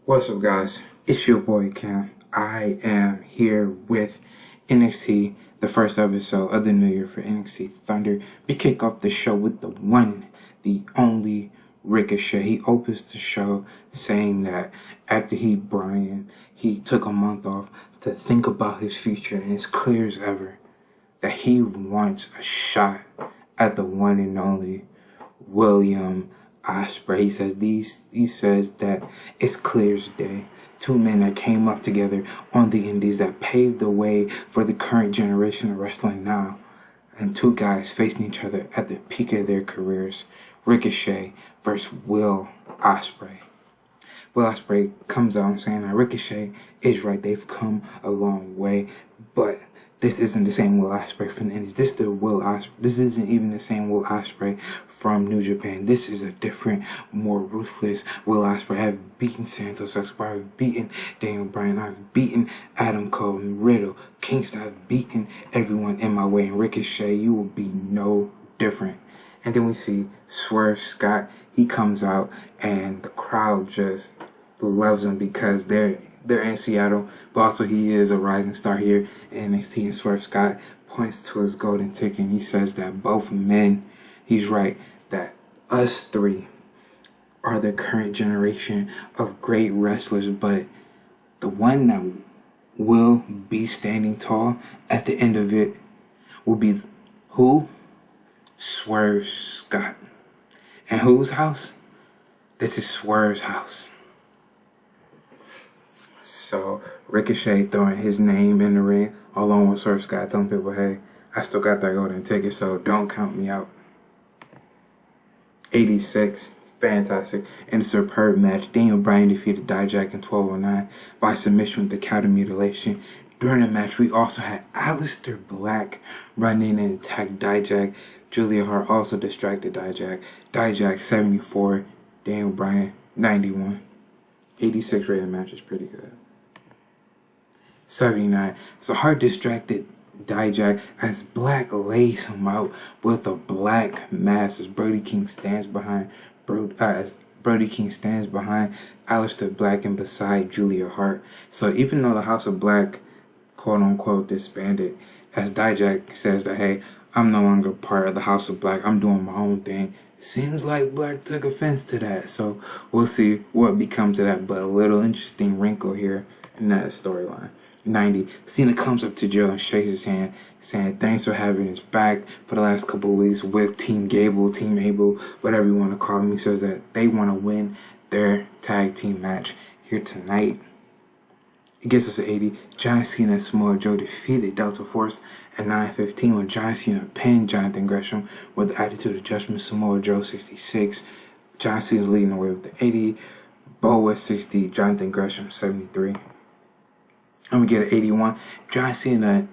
What's up, guys? It's your boy Cam. I am here with NXT, the first episode of the new year for NXT Thunder. We kick off the show with the one, the only Ricochet. He opens the show saying that after he Brian, he took a month off to think about his future, and it's clear as ever that he wants a shot at the one and only William Ospreay. He says that it's clear as day. Two men that came up together on the indies that paved the way for the current generation of wrestling now. And two guys facing each other at the peak of their careers. Ricochet versus Will Ospreay. Will Ospreay comes out saying that Ricochet is right. They've come a long way, but this isn't the same Will Ospreay from the Indies. This isn't even the same Will Ospreay from New Japan. This is a different, more ruthless Will Ospreay. I've beaten Santos Escobar. I've beaten Daniel Bryan. I've beaten Adam Cole and Riddle, Kingston. I've beaten everyone in my way. And Ricochet, you will be no different. And then we see Swerve Scott. He comes out and the crowd just loves him because they're in Seattle, but also he is a rising star here in NXT. And Swerve Scott points to his golden ticket and he says that both men, he's right, that us three are the current generation of great wrestlers, but the one that will be standing tall at the end of it will be who? Swerve Scott. And whose house? This is Swerve's house. So Ricochet throwing his name in the ring along with Swerve Scott, telling people, hey, I still got that golden ticket, so don't count me out. 86, fantastic, and a superb match. Daniel Bryan defeated Dijak in 12:09 by submission with the counter mutilation. During the match, we also had Aleister Black run in and attack Dijak. Julia Hart also distracted Dijak. Dijak 74, Daniel Bryan 91. 86 rated match is pretty good. 79. So Hart distracted Dijak as Black lays him out with a black mask as Brody King stands behind Aleister Black and beside Julia Hart. So even though the House of Black, quote unquote, disbanded, as Dijak says that, hey, I'm no longer part of the House of Black, I'm doing my own thing. Seems like Black took offense to that, so we'll see what becomes of that. But a little interesting wrinkle here in that storyline. 90. Cena comes up to Joe and shakes his hand, saying thanks for having his back for the last couple of weeks with Team Gable, Team Able, whatever you want to call him. He says that they want to win their tag team match here tonight. It gets us to 80. John Cena and Samoa Joe defeated Delta Force at 9:15 when John Cena pinned Jonathan Gresham with the Attitude Adjustment. Samoa Joe 66. John Cena leading the way with the 80. Bo with 60. Jonathan Gresham 73. And we get an 81. John Cena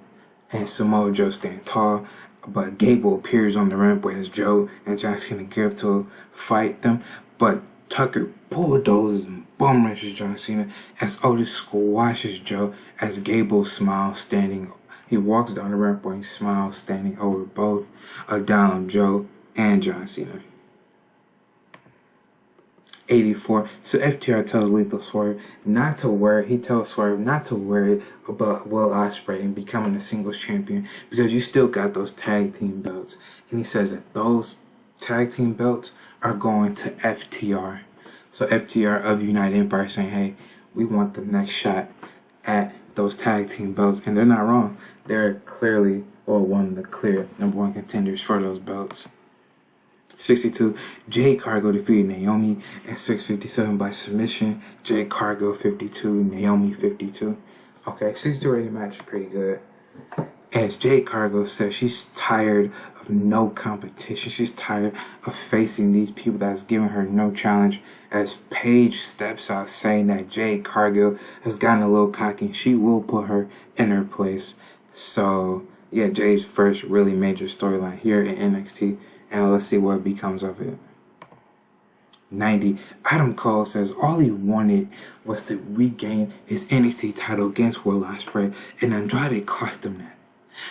and Samoa Joe stand tall, but Gable appears on the ramp as Joe and John Cena gear up to fight them. But Tucker bulldozes and bum rushes John Cena as Otis squashes Joe as Gable smiles standing. He walks down the ramp and he smiles standing over both down Joe and John Cena. 84. So FTR tells Lethal Swerve not to worry. He tells Swerve not to worry about Will Ospreay and becoming a singles champion because you still got those tag team belts. And he says that those tag team belts are going to FTR. So FTR of United Empire saying, hey, we want the next shot at those tag team belts. And they're not wrong. They're clearly, or one of the clear #1 contenders for those belts. 62. Jade Cargill defeated Naomi at 6:57 by submission. Jade Cargill 52, Naomi 52. Okay, 62 rated match is pretty good. As Jade Cargill says, she's tired of no competition. She's tired of facing these people that's giving her no challenge. As Paige steps out saying that Jade Cargill has gotten a little cocky, she will put her in her place. So, yeah, Jade's first really major storyline here in NXT. And let's see what becomes of it. 90. Adam Cole says all he wanted was to regain his NXT title against Will Ospreay, and Andrade cost him that.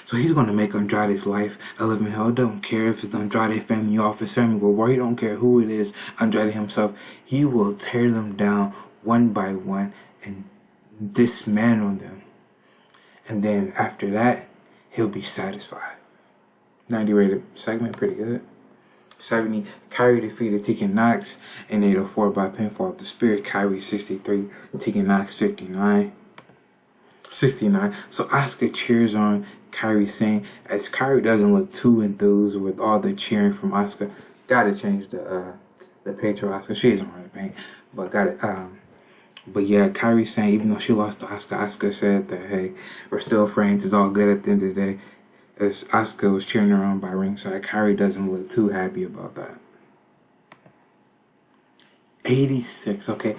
So he's going to make Andrade's life a living hell. Don't care if it's Andrade family office, family war. He don't care who it is, Andrade himself. He will tear them down one by one and dismantle them. And then after that, he'll be satisfied. 90 rated segment, pretty good. 70, Kyrie defeated Tegan Knox in 804 by pinfall of the Spirit. Kyrie 63, Tegan Knox 59. 69. So Asuka cheers on Kyrie, saying, as Kyrie doesn't look too enthused with all the cheering from Asuka, gotta change the picture of Asuka. She isn't running the bank, but got it. But yeah, Kyrie saying even though she lost to Asuka, Asuka said that, hey, we're still friends. It's all good at the end of the day. As Asuka was cheering her on by ringside, Kyrie doesn't look too happy about that. 86. Okay,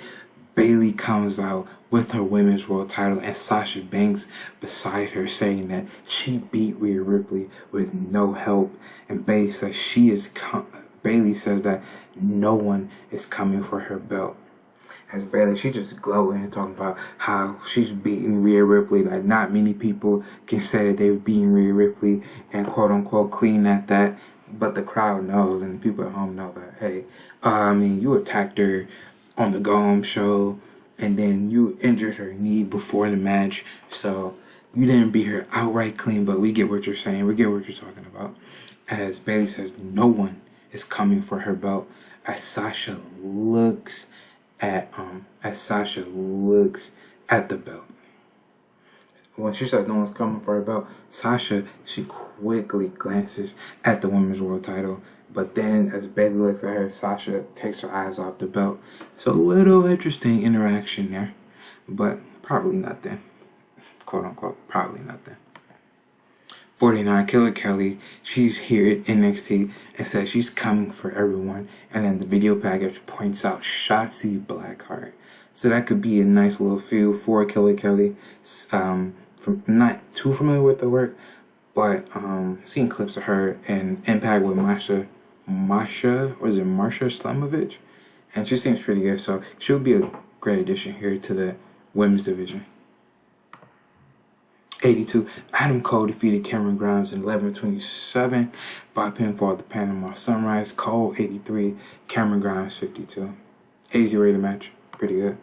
Bayley comes out with her women's world title and Sasha Banks beside her, saying that she beat Rhea Ripley with no help. And Bayley says that no one is coming for her belt. As Bayley, she just glowing and talking about how she's beating Rhea Ripley. Like, not many people can say that they've beaten Rhea Ripley and quote unquote clean at that. But the crowd knows and the people at home know that, hey, you attacked her on the Go Home show and then you injured her knee before the match. So you didn't beat her outright clean, but we get what you're saying. We get what you're talking about. As Bayley says, no one is coming for her belt. As Sasha looks at the belt. When she says no one's coming for her belt, Sasha, she quickly glances at the women's world title. But then as Bayley looks at her, Sasha takes her eyes off the belt. It's a little interesting interaction there, but probably nothing. Quote unquote, probably nothing. 49, Killer Kelly, she's here at NXT and says she's coming for everyone. And then the video package points out Shotzi Blackheart. So that could be a nice little feel for Killer Kelly. From not too familiar with the work, but seeing clips of her in Impact with Marsha Slamovich, and she seems pretty good. So she'll be a great addition here to the women's division. 82, Adam Cole defeated Cameron Grimes in 11:27 by pinfall at the Panama Sunrise. Cole 83, Cameron Grimes 52. 80 rated match, pretty good.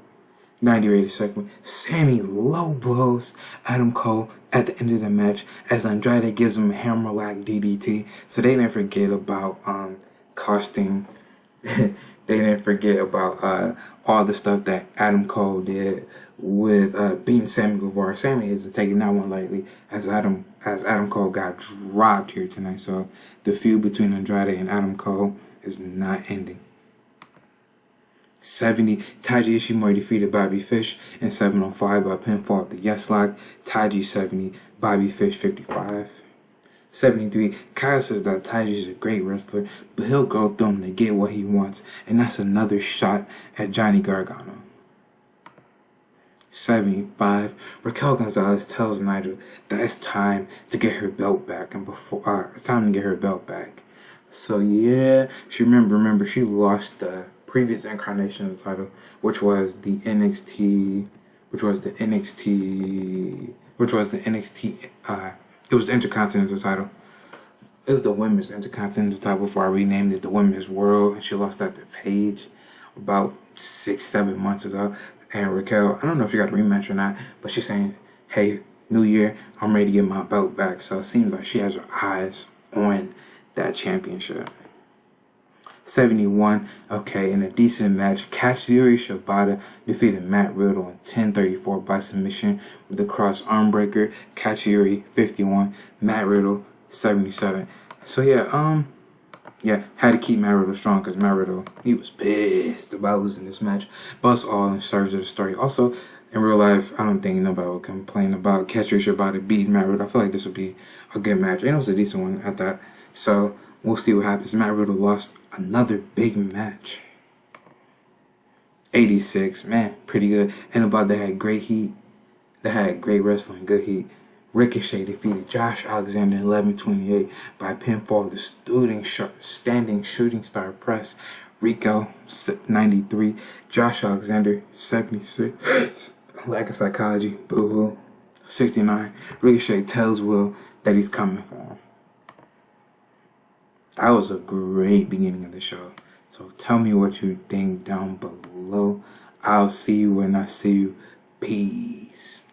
90 rated segment. Sammy low blows Adam Cole at the end of the match as Andrade gives him a hammerlock DDT. So they didn't forget about costing. They didn't forget about all the stuff that Adam Cole did with beating Sammy Guevara. Sammy isn't taking that one lightly as Adam Cole got dropped here tonight. So the feud between Andrade and Adam Cole is not ending. 70, Taiji Ishimori defeated Bobby Fish in 705 by pinfall at the Yes Lock. Taiji 70, Bobby Fish 55. 73, Kyle says that Taiji is a great wrestler, but he'll go through him to get what he wants, and that's another shot at Johnny Gargano. 75, Raquel Gonzalez tells Nigel that it's time to get her belt back, and it's time to get her belt back. So yeah, she remember she lost the previous incarnation of the title, which was the NXT, it was the Intercontinental title. It was the women's Intercontinental title before I renamed it the Women's World, and she lost that to Paige about 6-7 months ago. And Raquel, I don't know if she got a rematch or not, but she's saying, hey, new year, I'm ready to get my belt back. So it seems like she has her eyes on that championship. 71, okay, in a decent match, Katsuyori Shibata defeated Matt Riddle in 10:34 by submission with a cross arm breaker. Katsuyori 51, Matt Riddle 77. So yeah, had to keep Matt Riddle strong because Matt Riddle, he was pissed about losing this match. But it's all in service of the story. Also, in real life, I don't think nobody would complain about Katsuyori Shibata beating Matt Riddle. I feel like this would be a good match, and it was a decent one at that. So we'll see what happens. Matt Riddle lost another big match. 86, man, pretty good. And about they had great heat. They had great wrestling, good heat. Ricochet defeated Josh Alexander in 11:28 by pinfall the standing shooting star press. Rico 93, Josh Alexander 76. Lack of psychology, boo-hoo. 69, Ricochet tells Will that he's coming for him. That was a great beginning of the show. So tell me what you think down below. I'll see you when I see you. Peace.